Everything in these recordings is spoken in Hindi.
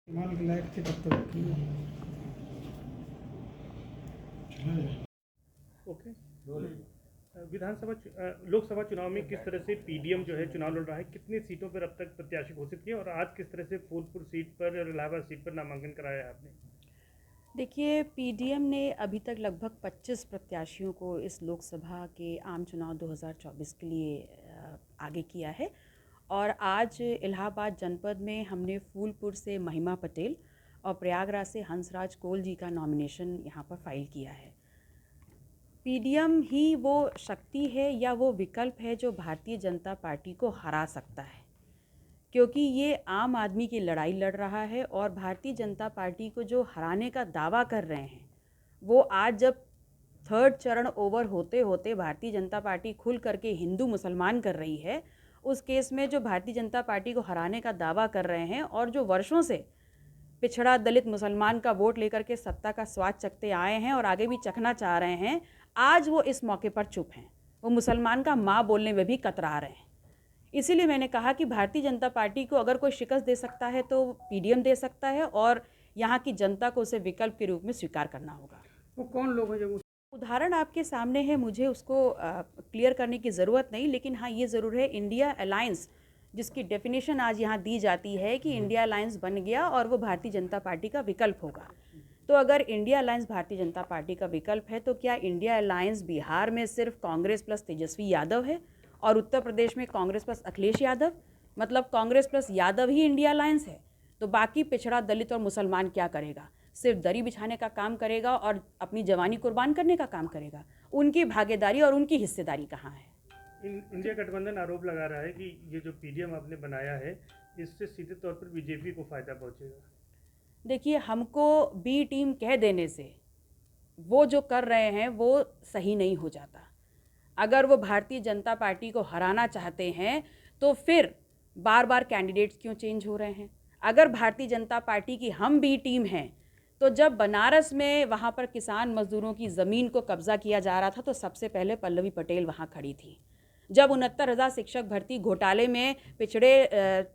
माल के लायक थे तब तक की। ओके। लोकसभा चुनाव में किस तरह से पीडीएम जो है चुनाव लड़ रहा है, कितनी सीटों पर अब तक प्रत्याशी घोषित किए और आज किस तरह से फूलपुर सीट पर और इलाहाबाद सीट पर नामांकन कराया है आपने? देखिए, पीडीएम ने अभी तक लगभग 25 प्रत्याशियों को इस लोकसभा के आम चुनाव 2024 के लिए आगे किया है। और आज इलाहाबाद जनपद में हमने फूलपुर से महिमा पटेल और प्रयागराज से हंसराज कोल जी का नॉमिनेशन यहाँ पर फाइल किया है। पीडीएम ही वो शक्ति है या वो विकल्प है जो भारतीय जनता पार्टी को हरा सकता है, क्योंकि ये आम आदमी की लड़ाई लड़ रहा है और भारतीय जनता पार्टी को जो हराने का दावा कर रहे हैं वो आज जब थर्ड चरण ओवर होते होते भारतीय जनता पार्टी खुल करके हिंदू मुसलमान कर रही है, उस केस में जो भारतीय जनता पार्टी को हराने का दावा कर रहे हैं और जो वर्षों से पिछड़ा दलित मुसलमान का वोट लेकर के सत्ता का स्वाद चखते आए हैं और आगे भी चखना चाह रहे हैं, आज वो इस मौके पर चुप हैं। वो मुसलमान का माँ बोलने में भी कतरा रहे हैं। इसीलिए मैंने कहा कि भारतीय जनता पार्टी को अगर कोई शिकस्त दे सकता है तो पीडीएम दे सकता है और यहाँ की जनता को उसे विकल्प के रूप में स्वीकार करना होगा। वो कौन लोग हैं जो उदाहरण आपके सामने है, मुझे उसको क्लियर करने की ज़रूरत नहीं, लेकिन हाँ ये ज़रूर है, इंडिया अलायंस जिसकी डेफिनेशन आज यहाँ दी जाती है कि इंडिया अलायंस बन गया और वो भारतीय जनता पार्टी का विकल्प होगा। तो अगर India alliance Bharatiya Janata party का विकल्प है तो क्या इंडिया अलायंस बिहार में सिर्फ कांग्रेस प्लस तेजस्वी यादव है और उत्तर प्रदेश में कांग्रेस प्लस अखिलेश यादव, मतलब कांग्रेस प्लस यादव ही इंडिया अलायंस है? तो बाकी पिछड़ा दलित और मुसलमान क्या करेगा? सिर्फ दरी बिछाने का काम करेगा और अपनी जवानी कुर्बान करने का काम करेगा। उनकी भागीदारी और उनकी हिस्सेदारी कहाँ है? इंडिया गठबंधन आरोप लगा रहा है कि ये जो पीडीएम आपने बनाया है इससे सीधे तौर पर बीजेपी को फायदा पहुंचेगा। देखिए, हमको बी टीम कह देने से वो जो कर रहे हैं वो सही नहीं हो जाता। अगर वो भारतीय जनता पार्टी को हराना चाहते हैं तो फिर बार बार कैंडिडेट्स क्यों चेंज हो रहे हैं? अगर भारतीय जनता पार्टी की हम बी टीम हैं तो जब बनारस में वहाँ पर किसान मजदूरों की ज़मीन को कब्जा किया जा रहा था तो सबसे पहले पल्लवी पटेल वहाँ खड़ी थी। जब 69,000 शिक्षक भर्ती घोटाले में पिछड़े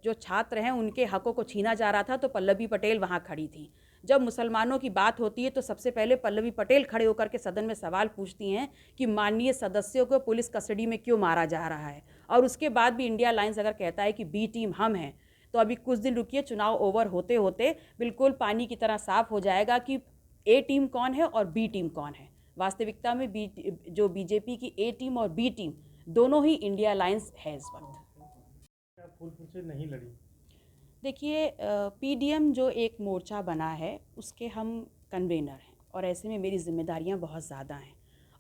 जो छात्र हैं उनके हकों को छीना जा रहा था तो पल्लवी पटेल वहाँ खड़ी थी। जब मुसलमानों की बात होती है तो सबसे पहले पल्लवी पटेल खड़े होकर के सदन में सवाल पूछती हैं कि माननीय सदस्यों को पुलिस कस्टडी में क्यों मारा जा रहा है। और उसके बाद भी इंडिया अलायंस अगर कहता है कि बी टीम हम हैं, तो अभी कुछ दिन रुकिए, चुनाव ओवर होते होते बिल्कुल पानी की तरह साफ हो जाएगा कि ए टीम कौन है और बी टीम कौन है। वास्तविकता में जो बीजेपी की ए टीम और बी टीम दोनों ही इंडिया अलायंस है इस वक्त। आप फूलपुर से नहीं लड़ी? देखिए, पीडीएम जो एक मोर्चा बना है उसके हम कन्वेनर हैं और ऐसे में मेरी जिम्मेदारियां बहुत ज़्यादा हैं।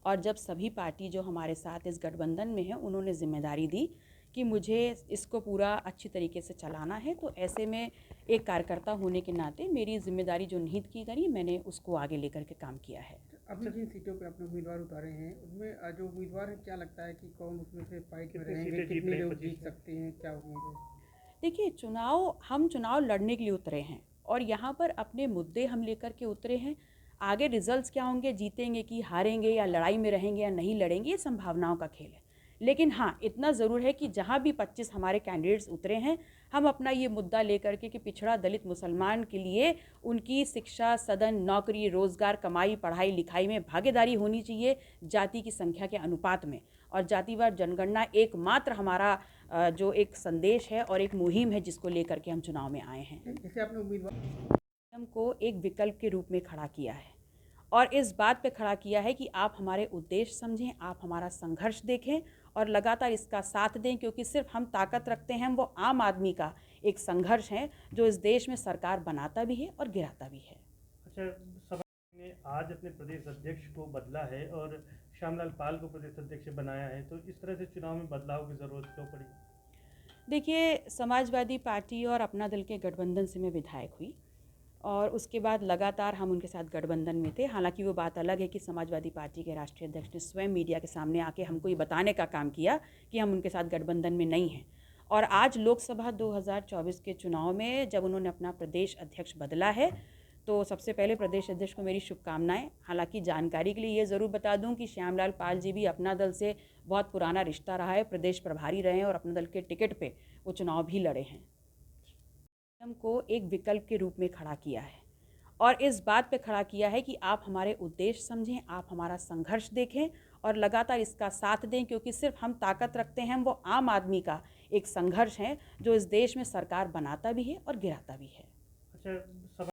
और जब सभी पार्टी जो हमारे साथ इस गठबंधन में हैं उन्होंने जिम्मेदारी दी कि मुझे इसको पूरा अच्छी तरीके से चलाना है, तो ऐसे में एक कार्यकर्ता होने के नाते मेरी जिम्मेदारी जो निहित की गई मैंने उसको आगे लेकर के काम किया है। अभी जिन सीटों पे आपने उम्मीदवार उतारे हैं उनमें जो उम्मीदवार हैं, क्या लगता है कि कौन उसमें से फाइट में रहेंगे, कितने लोग जीत सकते हैं, क्या उम्मीद है? देखिए, हम चुनाव लड़ने के लिए उतरे हैं और यहाँ पर अपने मुद्दे हम लेकर के उतरे हैं। आगे रिजल्ट्स क्या होंगे, जीतेंगे कि हारेंगे या लड़ाई में रहेंगे या नहीं लड़ेंगे, ये संभावनाओं का खेल है। लेकिन हाँ, इतना ज़रूर है कि जहाँ भी 25 हमारे कैंडिडेट्स उतरे हैं, हम अपना ये मुद्दा लेकर के कि पिछड़ा दलित मुसलमान के लिए उनकी शिक्षा, सदन, नौकरी, रोज़गार, कमाई, पढ़ाई लिखाई में भागीदारी होनी चाहिए जाति की संख्या के अनुपात में। और जातिवार जनगणना एकमात्र हमारा जो एक संदेश है और एक मुहिम है जिसको लेकर के हम चुनाव में आए हैं। जैसे आपने उम्मीदवार को एक विकल्प के रूप में खड़ा किया है और इस बात पे खड़ा किया है कि आप हमारे उद्देश्य समझें, आप हमारा संघर्ष देखें और लगातार इसका साथ दें, क्योंकि सिर्फ हम ताकत रखते हैं, वो आम आदमी का एक संघर्ष है जो इस देश में सरकार बनाता भी है और गिराता भी है। अच्छा, सभा ने आज अपने प्रदेश अध्यक्ष को बदला है और श्यामलाल पाल को प्रदेश अध्यक्ष बनाया है, तो इस तरह से चुनाव में बदलाव की ज़रूरत क्यों पड़ी? देखिए, समाजवादी पार्टी और अपना दल के गठबंधन से मैं विधायक हुई और उसके बाद लगातार हम उनके साथ गठबंधन में थे। हालांकि वो बात अलग है कि समाजवादी पार्टी के राष्ट्रीय अध्यक्ष ने स्वयं मीडिया के सामने आके हमको ये बताने का काम किया कि हम उनके साथ गठबंधन में नहीं हैं। और आज लोकसभा 2024 के चुनाव में जब उन्होंने अपना प्रदेश अध्यक्ष बदला है तो सबसे पहले प्रदेश अध्यक्ष को मेरी शुभकामनाएं। हालांकि जानकारी के लिए ये ज़रूर बता दूं कि श्यामलाल पाल जी भी अपना दल से बहुत पुराना रिश्ता रहा है, प्रदेश प्रभारी रहे हैं और अपने दल के टिकट पे वो चुनाव भी लड़े हैं। को एक विकल्प के रूप में खड़ा किया है और इस बात पे खड़ा किया है कि आप हमारे उद्देश्य समझें, आप हमारा संघर्ष देखें और लगातार इसका साथ दें, क्योंकि सिर्फ हम ताकत रखते हैं, वो आम आदमी का एक संघर्ष है जो इस देश में सरकार बनाता भी है और गिराता भी है। अच्छा,